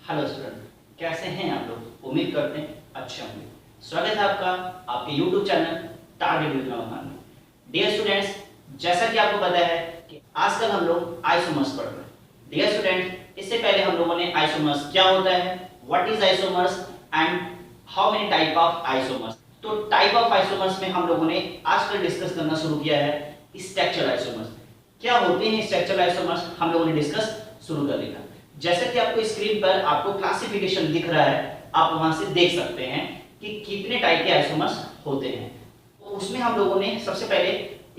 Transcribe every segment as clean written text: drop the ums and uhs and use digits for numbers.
Hello student, कैसे हैं आप लोग? उम्मीद करते हैं अच्छे होंगे। स्वागत है आपका आपके YouTube चैनल टारगेट विद्वान में। डियर स्टूडेंट्स, जैसा कि आपको पता है कि आजकल हम लोग आइसोमर्स पढ़ रहे हैं। डियर स्टूडेंट, इससे पहले हम लोगों ने आइसोमर्स क्या होता है, what is isomers and how many type of isomers. तो टाइप ऑफ आइसोमर्स में हम लोगों ने आजकल डिस्कस करना शुरू किया है स्ट्रक्चरल आइसोमर्स। क्या होते हैं स्ट्रक्चरल आइसोमर्स, हम लोगों ने डिस्कस शुरू कर दिया। जैसे कि आपको स्क्रीन पर आपको क्लासिफिकेशन दिख रहा है, आप वहां से देख सकते हैं कि कितने टाइप के आइसोमर्स होते हैं। तो उसमें हम लोगों ने सबसे पहले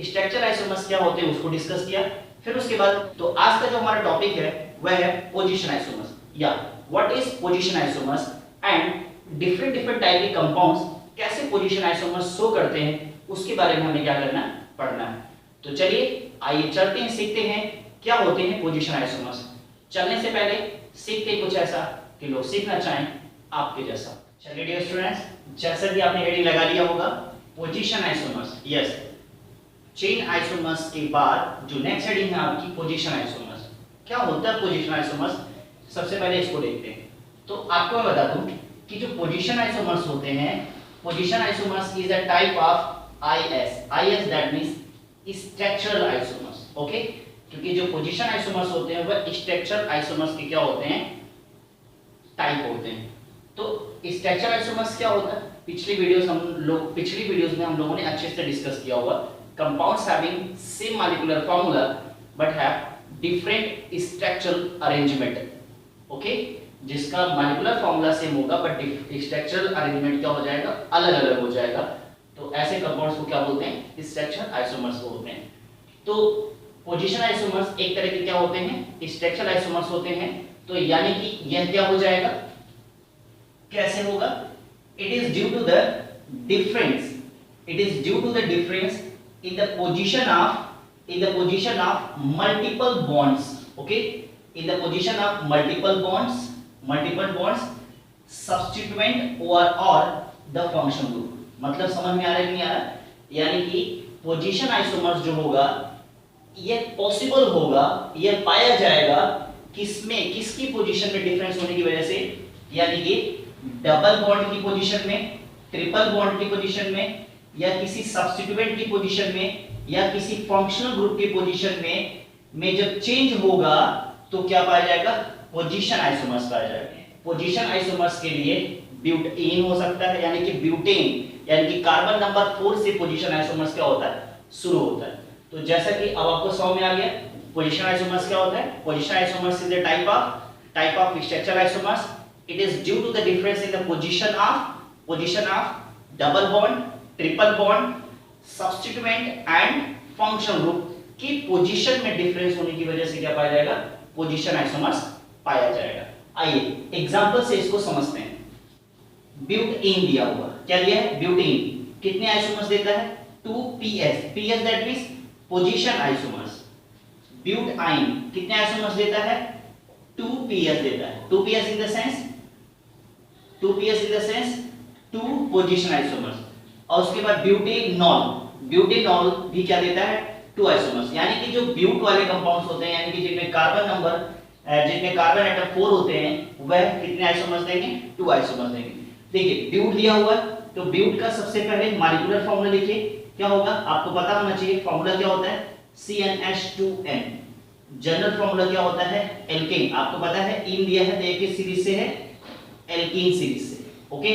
स्ट्रक्चरल आइसोमर्स क्या होते हैं उसको डिस्कस किया। फिर उसके बाद तो आज का जो हमारा टॉपिक है वह है पोजीशन आइसोमर्स या what is position isomers and different type के कंपाउंड्स कैसे पोजीशन आइसोमर्स शो करते हैं, उसके बारे में हमें क्या करना पढ़ना है। तो चलिए आइए चलते हैं, सीखते हैं क्या होते हैं पोजीशन आइसोमर्स। चलने से पहले सीखते कुछ ऐसा कि लोग सीखना चाहें आपके जैसा। चलिए डियर स्टूडेंट्स, जैसा कि आपने हेडिंग लगा लिया होगा position isomers, yes, chain isomers के बाद जो नेक्स्ट हेडिंग है आपकी पोजीशन आइसोमर्स। क्या होता है पोजीशन आइसोमर्स, सबसे पहले इसको देखते हैं। तो आपको मैं बता दूं कि जो पोजीशन आइसोमर्स होते हैं, position isomers is a type of IS that means structural isomers. Okay, क्योंकि जो पोजीशन आइसोमर्स होते हैं वह स्ट्रक्चरल आइसोमर्स के क्या होते हैं, टाइप होते हैं। तो स्ट्रक्चरल आइसोमर्स क्या होता है, पिछली वीडियोस में हम लोगों ने अच्छे से डिस्कस किया हुआ। Compounds having same molecular formula but have different structural arrangement. Okay, जिसका मॉलिक्यूलर फार्मूला सेम होगा बट स्ट्रक्चरल अरेंजमेंट क्या हो जाएगा, अलग अलग हो जाएगा। तो ऐसे कंपाउंड्स को क्या बोलते हैं, स्ट्रक्चरल आइसोमर्स बोलते हैं। तो पोजीशन आइसोमर्स एक तरह के क्या होते हैं, स्ट्रक्चरल आइसोमर्स होते हैं। तो यानी कि यह क्या हो जाएगा, कैसे होगा, it is due to the difference in the position of multiple bonds. Okay, in the position of multiple bonds substituent और द फंक्शन ग्रुप। मतलब समझ में आ रहा है कि नहीं आ रहा, यानी कि पोजीशन आइसोमर्स जो होगा ये पॉसिबल होगा, ये पाया जाएगा किसमें, किसकी पोजीशन में डिफरेंस होने की वजह से, यानी कि डबल बॉन्ड की पोजीशन में, ट्रिपल बॉन्ड की पोजीशन में, या किसी सब्स्टिट्यूएंट की पोजीशन में, या किसी फंक्शनल ग्रुप की पोजीशन में जब चेंज होगा तो क्या पाया जाएगा, पोजीशन आइसोमर्स पाया जाएगा। पोजीशन आइसोमर्स के लिए ब्यूटेन हो सकता है, यानी कि ब्यूटेन यानी कि कार्बन नंबर 4 से पोजीशन आइसोमर्स क्या होता है, शुरू होता है। तो जैसा कि अब आपको समझ में आ गया पोजीशन आइसोमर्स क्या होता है। Position isomers is the type of structural isomers. It is due to the difference in the position of double bond, triple bond, substituent and functional group की पोजीशन में डिफरेंस होने की वजह से क्या पाया जाएगा, पोजीशन आइसोमर्स पाया जाएगा। आइए एग्जांपल से इसको समझते हैं। ब्यूटेन दिया हुआ, क्या दिया है, ब्यूटेन कितने आइसोमर्स देता है, 2ps that means position isomers. Butyne कितने आइसोमर्स देता है, 2ps देता है। 2ps in the sense 2 position isomers. और उसके बाद ब्यूटेनॉल भी क्या देता है, 2 आइसोमर्स। यानी कि जो ब्यूट वाले कंपाउंड्स होते हैं, यानी कि जिनमें कार्बन एटम 4 होते हैं, वह कितने आइसोमर्स देंगे, 2 आइसोमर्स देंगे। देखिए ब्यूट दिया हुआ है, तो ब्यूट का सबसे पहले मॉलिक्यूलर फार्मूला लिखिए, क्या होगा आपको पता होना चाहिए। फार्मूला क्या होता है, CnH2n। जनरल फार्मूला क्या होता है, एल्केन। आपको पता है इन दिया है तो एक ही सीरीज से है, एल्कीन सीरीज से। ओके,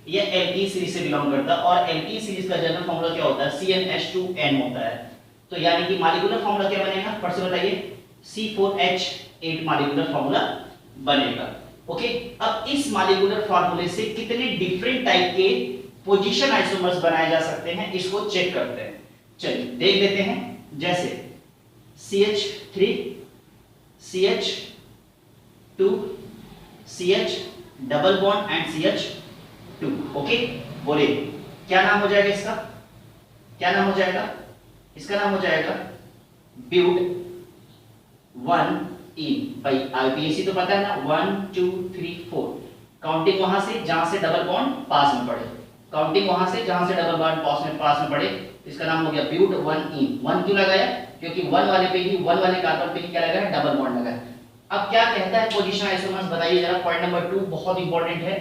ये एल्कीन सीरीज से बिलोंग करता है और एल्कीन सीरीज का जनरल फार्मूला क्या होता है, CnH2n होता है। तो यानी कि मॉलिक्यूलर फार्मूला क्या बनेगा, फट से बताइए, C4H8 मॉलिक्यूलर फार्मूला बनेगा। ओके, अब इस मॉलिक्यूलर फार्मूले से कितने डिफरेंट टाइप के पोजीशन आइसोमर्स बनाए जा सकते हैं, इसको चेक करते हैं। चलिए देख लेते हैं। जैसे CH3 CH2 CH double bond and CH2। Okay, बोलिए क्या नाम हो जाएगा इसका, क्या नाम हो जाएगा, इसका नाम हो जाएगा ब्यूट 1 इन। भाई आईपीएसी तो पता है ना, 1 2 3 4 काउंटिंग वहां से जहां से डबल बॉन्ड पास में पड़े, काउंटिंग वहां से जहां से डबल बॉन्ड पास में पड़े, इसका नाम हो गया ब्यूट 1 इन। 1 क्यों लगाया, क्योंकि 1 वाले पे ही, 1 वाले कार्बन पे ही क्या लगाया, डबल बॉन्ड लगाया। अब क्या कहता है पोजीशन आइसोमर्स, बताइए जरा। पॉइंट नंबर 2 बहुत इंपॉर्टेंट है।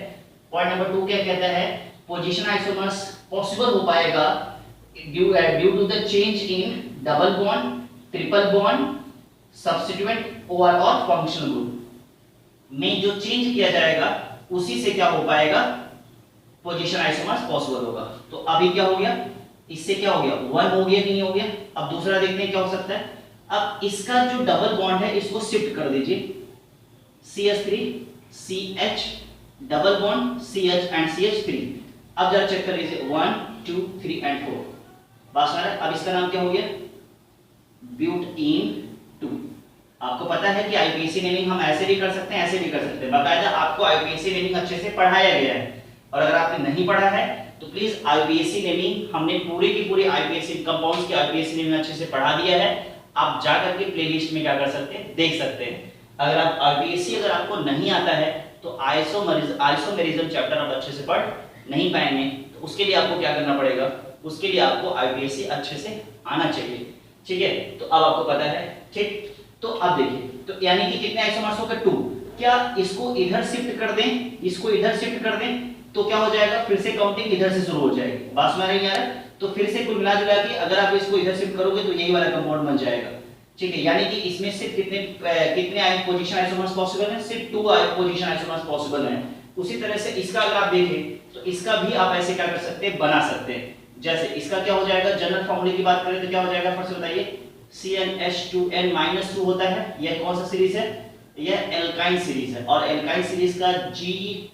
पॉइंट नंबर 2 क्या कहता है? पोजीशन आइसोमर्स पॉसिबल हो पाएगा due to the change in double bond, triple bond, substituent और फंक्शनल ग्रुप में जो चेंज किया जाएगा उसी से क्या हो पाएगा? पोजीशन आइसोमर्स पॉसिबल होगा। तो अभी क्या हो गया? इससे क्या हो गया? 1 हो गया कि नहीं हो गया? अब दूसरा देखते हैं क्या हो सकता है। अब इसका जो डबल बॉन्ड है इसको शिफ्ट कर दीजिए, CH3 CH double bond CH and CH3। अब जरा चेक कर लीजिए 1 2 3 एंड 4। बस अब इसका नाम क्या हो गया? ब्यूटेन 2। आपको पता है कि आईपीएससी नेमिंग हम ऐसे भी कर सकते हैं, ऐसे भी कर सकते हैं। बाकायदा आपको आईपीएससी नेमिंग अच्छे से पढ़ाया गया है, और अगर आपने नहीं पढ़ा है तो प्लीज आईपीएससी नेमिंग हमने पूरी की पूरी आईपीएससी कंपाउंड्स की आईपीएससी नेमिंग अच्छे से पढ़ा दिया है। आप जाकर के प्लेलिस्ट में क्या कर सकते हैं, देख सकते हैं। अगर आप आईपीएससी अगर आपको नहीं आता है तो आइसोमेरिज्म चैप्टर आप अच्छे से पढ़ नहीं पाएंगे। तो उसके लिए आपको क्या करना पड़ेगा? उसके लिए आपको आईपीएससी अच्छे से आना चाहिए। ठीक है, तो अब आपको पता है। ठीक, तो अब देखिए, तो यानी कि कितने आइसोमर्स हो गए? 2। क्या इसको इधर शिफ्ट कर दें, इसको इधर शिफ्ट कर दें तो क्या हो जाएगा? फिर से काउंटिंग इधर से शुरू हो जाएगी। बात समझ रही है? तो फिर से कुल मिला जुला के अगर आप इसको इधर शिफ्ट करोगे तो यही वाला कंपाउंड बन जाएगा। ठीक है, यानी कि इसमें सिर्फ कितने पोजीशन आइसोमर्स पॉसिबल हैं? सिर्फ 2 पोजीशन आइसोमर्स पॉसिबल हैं। उसी तरह से इसका अगर आप देखें तो इसका भी आप ऐसे क्या कर सकते हैं, बना सकते हैं। जैसे इसका क्या हो जाएगा? जनरल फॉर्मूले की बात करें तो क्या हो जाएगा? फर्स्ट बताइए। CnH2n-2 होता है। यह कौन सा सीरीज है? यह एल्काइन सीरीज है, और एल्काइन सीरीज का GF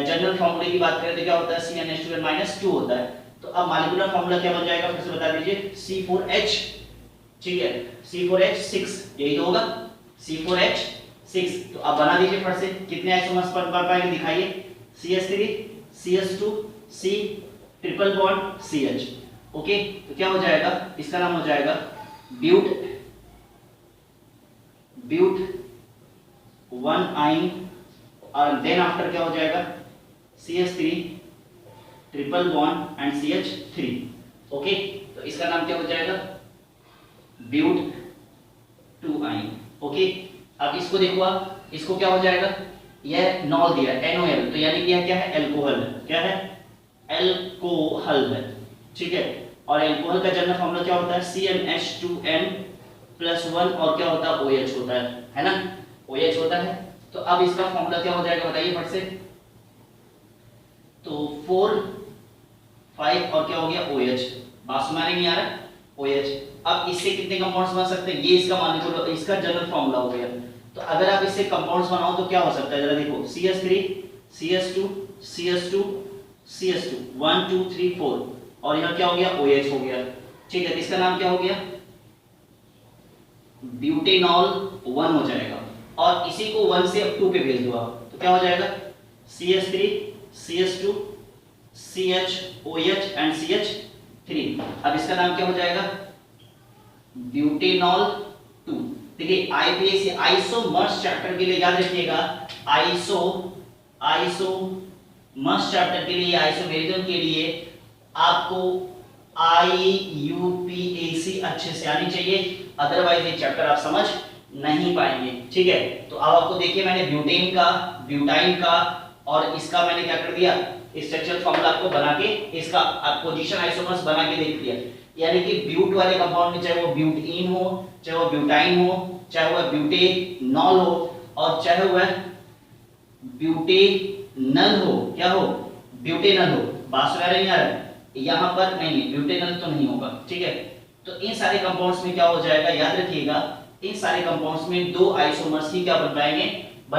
जनरल फॉर्मूले की बात करें तो क्या होता है? CnH2n-2 होता है। तो अब मॉलिक्यूलर फॉर्मूला क्या बन जाएगा? फिर से बता दीजिए। C4H, ठीक है, C4H6, यही तो होगा, C4H6। तो अब बना दीजिए फट से। कितने आइसोमर्स बन पाएंगे दिखाइए? CH3 CH2 C triple bond CH। Okay, तो क्या हो जाएगा? इसका नाम हो जाएगा ब्यूट 1 आइन, और देन आफ्टर क्या हो जाएगा? CH3 triple bond and CH3। Okay, तो इसका नाम क्या हो जाएगा? ब्यूट 2 आइन। ओके, अब इसको देखो आप, इसको क्या हो जाएगा? यह नॉल दिया NOL, तो यानी कि यह क्या है? एल्कोहल है। क्या है? एल्कोहल है। ठीक है, और एल्कोहल का जनरल फॉर्मूला क्या होता है? CnH2n+1, और क्या होता है? OH होता है ना? OH होता है। तो अब इसका फॉर्मूला क्या हो जाएगा बताइए फट से। तो 4 5 और क्या हो गया? OH। बात समझ नहीं आ रहा? OH। अब इससे कितने कंपाउंड्स बन सकते हैं? ये इसका मॉलिक्यूलर, इसका जनरल फॉर्मूला हो गया। तो अगर आप इससे कंपाउंड्स बनाओ तो क्या हो सकता है? जरा देखो, CH3 CH2 CH2 CH2 1 2 3 4, और यहां क्या हो गया? OH हो गया। ठीक है, तो इसका नाम क्या हो गया? ब्यूटेनॉल 1 हो जाएगा। और इसी को 1 से अब 2 पे भेज दो आप, तो क्या हो जाएगा? CH3 CH2 CH OH and CH3। अब इसका नाम क्या हो जाएगा? ब्यूटेनॉल 2। देखिए, आईपीएससी आइसोमर्स चैप्टर के लिए याद रखिएगा, आइसोमर्स चैप्टर के लिए, आइसोमेरिज्म के लिए आपको IUPAC अच्छे से आनी चाहिए, अदरवाइज ये चैप्टर आप समझ नहीं पाएंगे। ठीक है, तो अब आपको देखिए, मैंने ब्यूटेन का, ब्यूटाइन का और इसका मैंने क्या कर दिया? स्ट्रक्चरल फॉर्मूला आपको बना के, इसका पोजीशन आइसोमर्स बना के देख दिया। यानी कि ब्यूट वाले कंपाउंड में, चाहे वो ब्यूटीन हो, चाहे वो ब्यूटाइन हो, चाहे वो ब्यूटेनॉल हो, और चाहे वह ब्यूटेनल हो, क्या हो? ब्यूटेनल हो। बात समझ रही है? यहाँ पर नहीं, ब्यूटेनल तो नहीं होगा। ठीक है, तो इन सारे कंपाउंड्स में क्या हो जाएगा? याद रखिएगा, इन सारे कंपाउंड्स में 2 आइसोमर्स ही क्या बन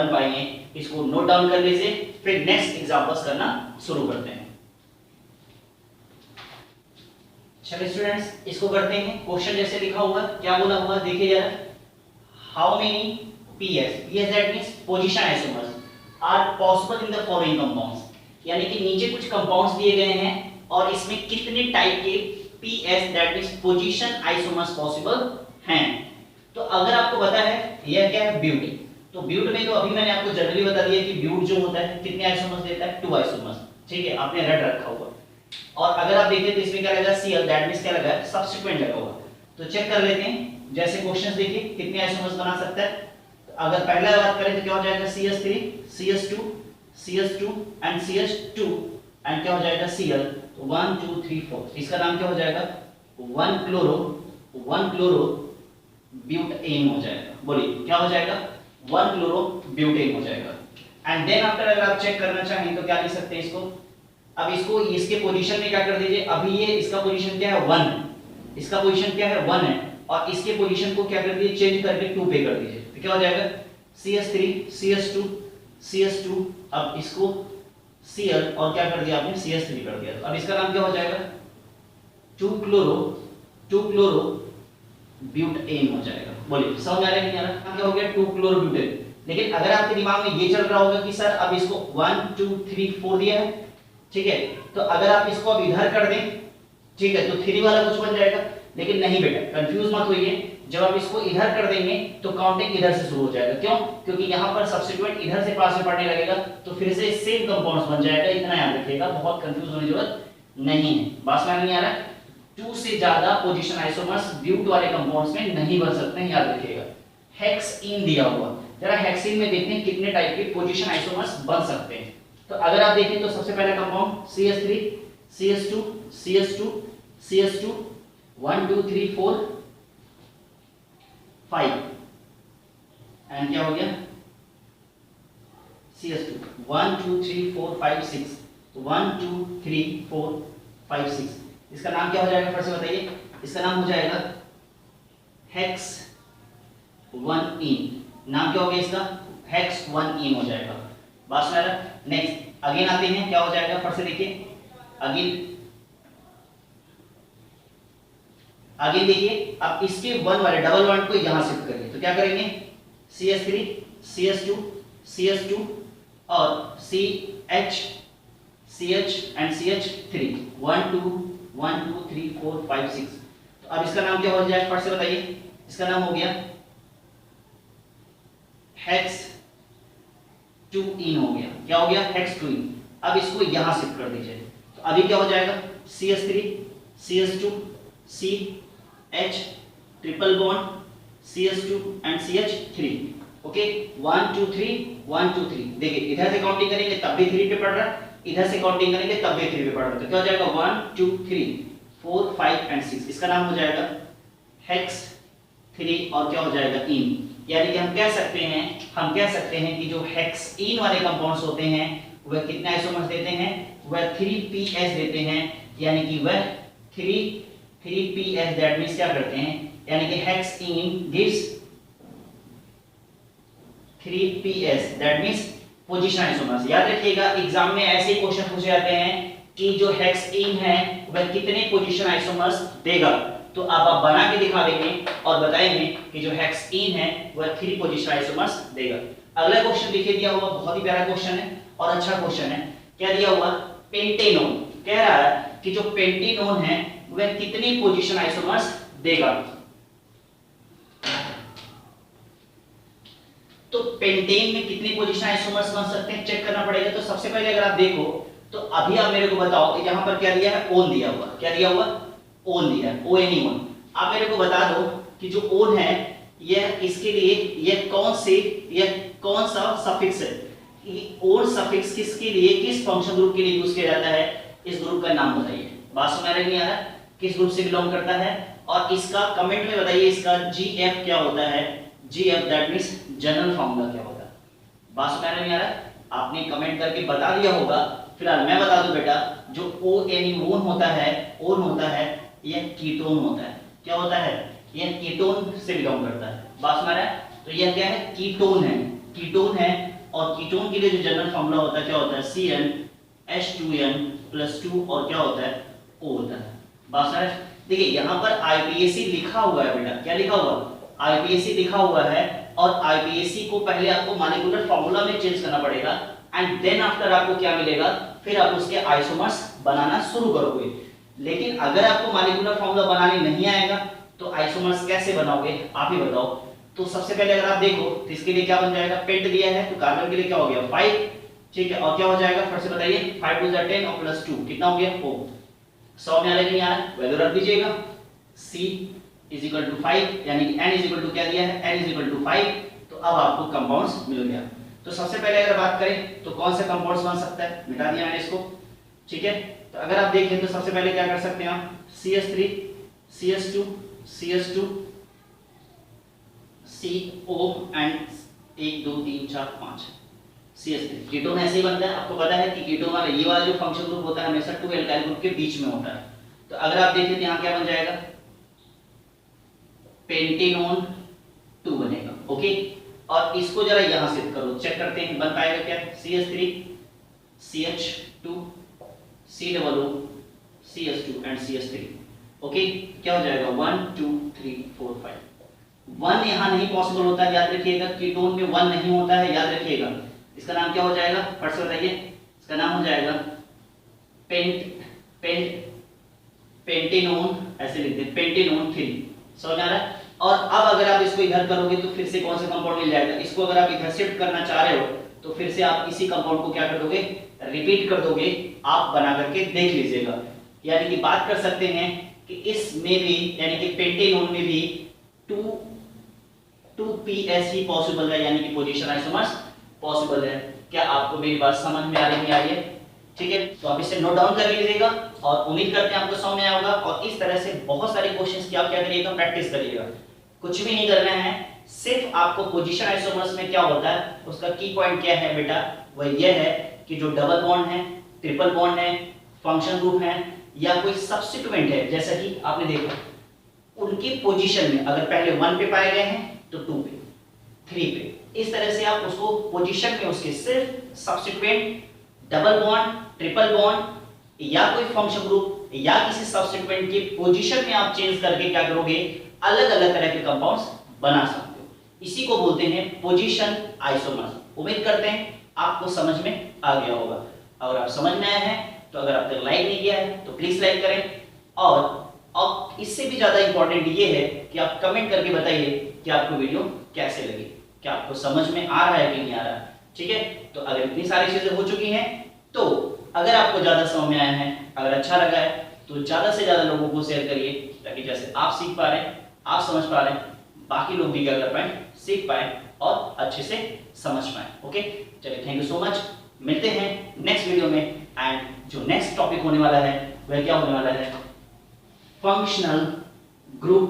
पाएंगे। इसको नोट डाउन कर लीजिए, फिर नेक्स्ट एग्जांपल्स करना शुरू करते हैं। चलिए स्टूडेंट्स, इसको करते हैं। क्वेश्चन जैसे लिखा हुआ, क्या बोला हुआ देखिए जरा। How many PS that means position isomers are possible in the following compounds. यानी कि नीचे कुछ कंपाउंड्स दिए गए हैं और इसमें कितने टाइप के PS that means position isomers possible हैं। तो अगर आपको पता है यह क्या है? ब्यूट। तो ब्यूट में तो अभी मैंने आपको जनरली बता दिया कि ब्यूट जो होता है कितने आइसोमर्स देता है? 2 आइसोमर्स। ठीक है, आपने रेड रखा हुआ। और अगर आप देखें तो इसमें क्या लगा? Cl दैट मींस क्या लगा? सब्स्टिट्यूएंट लगा हुआ। तो चेक कर लेते हैं, जैसे क्वेश्चंस देखिए, कितने आइसोमर्स बना सकता है। तो अगर पहला बात करें तो क्या हो जाएगा CH3 CH2 CH2 and CH2 and क्या हो जाएगा Cl, तो 1 2 3 4, इसका नाम क्या हो जाएगा 1 क्लोरो ब्यूटेन हो जाएगा। बोलिए क्या हो जाएगा 1 क्लोरो ब्यूटेन हो जाएगा। एंड देन आफ्टर अगर आप चेक करना चाहें तो क्या लिख सकते हैं इसको, अब इसको इसके पोजीशन में क्या कर दीजिए, अभी ये इसका पोजीशन क्या है 1, इसका पोजीशन क्या है 1 है, और इसके पोजीशन को क्या कर दीजिए चेंज करके 2 पे कर दीजिए, तो क्या हो जाएगा CH3 CH2 अब इसको Cl और क्या कर दिया आपने CH3 कर दिया, तो अब इसका नाम क्या हो जाएगा 2 क्लोरो ब्यूटेन हो जाएगा। बोलिए समझ आ रहा है नहीं आ रहा, क्या हो गया 2 क्लोरो ब्यूटेन। लेकिन अगर आपके दिमाग में ये चल रहा होगा कि सर अब इसको 1 2 3 4 दिया है, ठीक है, तो अगर आप इसको अब इधर कर दें, ठीक है, तो 3 वाला कुछ बन जाएगा, लेकिन नहीं बेटा कंफ्यूज मत होइए, जब आप इसको इधर कर देंगे तो काउंटिंग इधर से शुरू हो जाएगा। क्यों? क्योंकि यहाँ पर सब्स्टिट्यूएंट इधर से पास में पढ़ने लगेगा तो फिर से सेम कंपाउंड्स बन जाएगा, इतना याद रखिएगा, बहुत कंफ्यूज होने की जरूरत नहीं है। बात समझ नहीं आ रहा है, 2 से ज्यादा पोजीशन आइसोमर्स ब्यूट वाले कंपाउंड्स में नहीं बन सकते हैं, याद रखिएगा। हेक्सेन दिया हुआ, जरा हेक्सेन में देखते हैं कितने टाइप के पोजीशन आइसोमर्स बन सकते हैं। तो अगर आप देखें तो सबसे पहला compound CH3 CH2 CH2 CH2 1 2 3 4 5 and क्या हो गया CH2 1 2 3 4 5 6, तो 1 2 3 4 5 6, इसका नाम क्या हो जाएगा फिर से बताइए, इसका नाम हो जाएगा हेक्स 1इन, नाम क्या हो गया इसका हेक्स 1इन हो जाएगा। बात समझ रहा। नेक्स्ट अगेन आते हैं, क्या हो जाएगा फिर से देखिए, अगेन देखिए, अब इसके 1 वाले डबल बॉन्ड को यहां शिफ्ट करिए, तो क्या करेंगे CH3 CH2 CH2 और CH एंड CH3 1 2 3 4 5 6, तो अब इसका नाम क्या हो जाएगा फिर से बताइए, इसका नाम हो गया हेक्स 2इन हो गया। क्या हो गया हेक्स 2इन। अब इसको यहां शिफ्ट कर दीजिए, तो अभी क्या हो जाएगा CH3 CH2 CH triple bond CH2 and CH3, okay 1 2 3 1 2 3, देखिए इधर से काउंटिंग करेंगे तब भी 3 पे पड़ रहा है, इधर से काउंटिंग करेंगे तब भी 3 पे पड़ रहा है, तो क्या हो जाएगा 1 2 3 4 5 एंड 6, इसका नाम हो जाएगा हेक्स 3 और क्या हो जाएगा इन। यानी कि हम कह सकते हैं कि जो हेक्सेन वाले कंपाउंड्स होते हैं वह कितने आइसोमर्स देते हैं, वह 3PS देते हैं, यानी कि वह 3PS, दैट मींस क्या करते हैं, यानी कि hexane gives 3PS, that means position isomers. याद रखिएगा एग्जाम में ऐसे क्वेश्चन पूछे जाते हैं कि जो हेक्सेन है वह कितने पोजीशन आइसोमर्स देगा, तो आप बना के दिखा देंगे और बताएंगे कि जो हेक्सेन है वह 3 पोजीशन आइसोमर्स देगा। अगला क्वेश्चन देखिए दिया हुआ, बहुत ही प्यारा क्वेश्चन है और अच्छा क्वेश्चन है। क्या दिया हुआ पेंटेनोन, कह रहा है कि जो पेंटेनोन है वह कितनी पोजीशन आइसोमर्स देगा। तो पेंटेन में कितनी पोजीशन आइसोमर्स बन सकते हैं चेक करना पड़ेगा। तो सबसे पहले अगर आप देखो तो अभी आप मेरे को बताओ कि यहाँ पर क्या दिया है ओन दिया हुआ, क्या दिया हुआ ओन दिया है ONE1। आप मेरे को बता दो कि जो ओन है यह इसके लिए यह कौन सा सफिक्स है, ओन सफिक्स किसके लिए किस फंक्शन ग्रुप के लिए यूज किया जाता है, इस ग्रुप का नाम बताइए। बात समझ नहीं आ रहा किस ग्रुप से बिलोंग करता है, और इसका कमेंट में बताइए इसका GF क्या होता है, GF that means general formula क्या होता है। बात समझ नहीं आ रहा, आपने कमेंट करके बता दिया होगा, फिलहाल मैं बता दूं बेटा, जो ONE1 होता है यह कीटोन होता है। क्या होता है, यह कीटोन से बिलोंग करता है। बात समझ रहा है, तो यह क्या है कीटोन है, और कीटोन के लिए जो जनरल फार्मूला होता है क्या होता है CnH2n+2 और क्या होता है O होता है। बात समझ रहे, देखिए यहाँ पर IPAC लिखा हुआ है बेटा, क्या लिखा हुआ IPAC लिखा हुआ है, और IPAC को पहले आपको मॉलिक्यूलर फार्मूला में चेंज करना पड़ेगा, एंड देन आफ्टर आपको क्या मिलेगा, फिर आप उसके आइसोमर्स बनाना शुरू करोगे। लेकिन अगर आपको मॉलिक्यूलर फार्मूला बनाने नहीं आएगा तो आइसोमर्स कैसे बनाओगे आप ही बताओ। तो सबसे पहले अगर आप देखो तो इसके लिए क्या बन जाएगा, पेंट दिया है तो कार्बन के लिए क्या हो गया 5, ठीक है, और क्या हो जाएगा फिर से बताइए 5 2 10 और +2 कितना हो गया 4। 100 में आ रहा नहीं आ रहा, वैल्यू रख दीजिएगा, C = 5 यानी कि n = क्या दिया है n = 5, तो तो अब आपको कंपाउंड्स मिल गया। तो सबसे पहले अगर बात करें तो कौन से कंपाउंड्स बन सकता है, मिटा दिया मैंने इसको, ठीक है। तो अगर आप देखें तो सबसे पहले क्या कर सकते हैं आप, CH3 CH2 CH2 CO and 1 2 3 4 5 CH3। Ketone ऐसे ही बनता है, आपको पता है कि कीटोन वाला ये वाला जो फंक्शन ग्रुप होता है हमेशा 2 एल्काइल ग्रुप के बीच में होता है। तो अगर आप देखें तो यहाँ क्या बन जाएगा, पेंटेनोन 2 बनेगा, ओके। और इसको जरा यहां से करो, चेक करते हैं बन पाएगा क्या, CH3 CH2 COO CH2 and CH3, okay. क्या हो जाएगा 1 2 3 4 5। 1 यहां नहीं पॉसिबल होता है, याद रखिएगा, कीटोन में 1 नहीं होता है, याद रखिएगा। इसका नाम क्या हो जाएगा, फट से बताइए, इसका नाम हो जाएगा पेंटेनोन, ऐसे लिखते हैं पेंटेनोन 3, समझ आ रहा है। और अब अगर आप इसको इधर करोगे तो फिर से कौन सा कंपाउंड मिल जाएगा, इसको अगर आप इधर शिफ्ट करना चाह रहे हो तो फिर से आप इसी कंपाउंड को क्या कर दोगे, रिपीट कर दोगे, आप बना करके देख लीजिएगा। यानी कि बात कर सकते हैं कि इसमें भी यानी कि पेंटेनोन में भी 2PS ही पॉसिबल है, यानी कि पोजीशन आइसोमर्स पॉसिबल है। क्या आपको मेरी बात समझ में आ रही है, ठीक है। तो आप इसे नोट डाउन कर लीजिएगा और उम्मीद करते हैं आपको समझ में आया होगा। और इस तरह से बहुत सारे क्वेश्चंस की आप क्या करिएगा, प्रैक्टिस करिएगा। कुछ भी नहीं करना है, सिर्फ आपको पोजीशन आइसोमर्स में क्या होता है उसका की पॉइंट क्या है बेटा, वह यह है कि जो डबल बॉन्ड है, ट्रिपल बॉन्ड है, फंक्शन ग्रुप है या कोई सब्स्टिट्यूएंट है, जैसा कि आपने देखा उनकी पोजीशन में अगर पहले 1 पे पाए गए हैं तो 2 पे 3 पे, इस तरह से आप उसको पोजीशन में उसके सिर्फ substituent, double bond, triple bond या कोई फंक्शन ग्रुप या किसी सब्स्टिट्यूएंट की पोजीशन में आप चेंज करके क्या करोगे, अलग अलग तरह के कंपाउंड्स बना सकते हो। इसी को बोलते हैं पोजीशन आइसोमर्स। उम्मीद करते हैं आपको समझ में आ गया होगा। अगर आप समझ में आया है तो अगर आप तक लाइक नहीं किया है तो प्लीज लाइक करें। और इससे भी ज्यादा इंपॉर्टेंट ये है कि आप कमेंट करके बताइए कि आपको वीडियो कैसे लगी, क्या आपको समझ में आ रहा है कि नहीं आ रहा है, ठीक है। तो अगर इतनी सारी चीजें हो चुकी हैं तो अगर आपको ज्यादा समझ में आया है, अगर अच्छा लगा है तो ज्यादा से ज्यादा लोगों को शेयर करिए, ताकि जैसे आप सीख पा रहे हैं, आप समझ पा रहे हैं, बाकी लोग भी क्या कर पाए, सीख पाए और अच्छे से समझ पाए, ओके। चलिए, थैंक यू सो मच, मिलते हैं नेक्स्ट वीडियो में। एंड जो नेक्स्ट टॉपिक होने वाला है वह क्या होने वाला है, फंक्शनल ग्रुप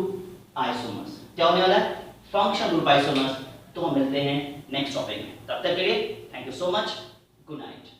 आइसोमर्स। क्या होने वाला है, फंक्शनल ग्रुप आइसोमर्स। तो हम मिलते हैं नेक्स्ट टॉपिक में, तब तक के लिए thank you so much, good night.